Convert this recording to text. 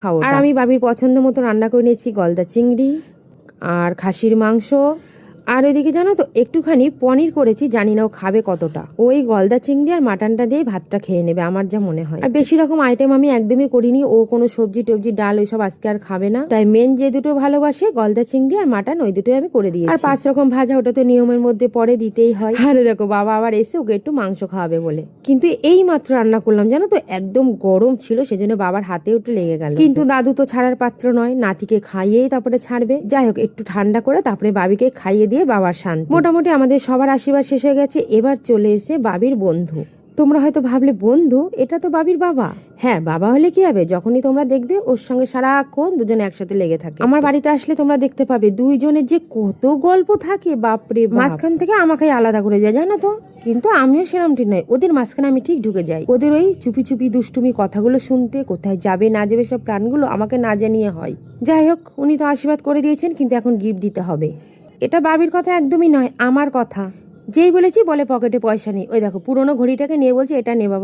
খাওয়া। আর আমি বাবির পছন্দ মতো রান্না করে নিয়েছি গলদা চিংড়ি আর খাসির মাংস। আর ওইদিকে জানো তো একটুখানি পনির করেছি, জানি না ও খাবে কতটা। ওই গলদা চিংড়ি আর মাটনটা দিয়ে ভাতটা খেয়ে নেবে আমার যা মনে হয়। আর বেশি রকম আইটেম আমি একদমই করিনি, ও কোনো সবজি টবজি ডাল ওইসব আজকে আর খাবে না, তাই মেন যে দুটো ভালোবাসে গলদা চিংড়ি আর মাটন ওই দুটোই আমি করে দিয়েছি। আর 5 রকম ভাজা, ওটা তো নিয়মের মধ্যে পরে দিতেই হয়। আর দেখো বাবা আবার এসে ওকে একটু মাংস খাওয়াবে বলে, কিন্তু এই মাত্র রান্না করলাম জানো তো, একদম গরম ছিল সেজন্য বাবার হাতে একটু লেগে গেল। কিন্তু দাদু তো ছাড়ার পাত্র নয়, নাতিকে খাইয়েই তারপরে ছাড়বে। যাই হোক একটু ঠান্ডা করে তারপরে বাবিকে খাইয়ে দিয়ে বাবার শান্তি। মোটামুটি আমাদের সবার আশীর্বাদ শেষ হয়ে গেছে, এবার চলে এসে বাবির বন্ধু। তোমরা হয়তো ভাবলে বন্ধু, এটা তো বাবির বাবা। হ্যাঁ, বাবা হলে কি হবে, যখনই তোমরা দেখবে ওর সঙ্গে সারাক্ষণ দুজনে একসাথে লেগে থাকে। আমার বাড়িতে আসলে তোমরা দেখতে পাবে দুইজনের যে কত গল্প থাকে, বাপরে। মাঝখান থেকে আমাকে আলাদা করে যায় জানো তো, কিন্তু আমিও সেরমটি নয়, ওদের মাঝখানে আমি ঠিক ঢুকে যাই। ওদের ওই চুপি চুপি দুষ্টুমি কথাগুলো শুনতে, কোথায় যাবে না যাবে সব প্ল্যানগুলো আমাকে না জানিয়ে হয়। যাই হোক, উনি তো আশীর্বাদ করে দিয়েছেন, কিন্তু এখন গিফট দিতে হবে। এটা বাবির কথা একদমই নয়, আমার কথা। যেই বলেছি বলে পকেটে পয়সা নেই। ওই দেখো পুরোনো ঘড়িটাকে নিয়ে বলছে এটা নে বাবা।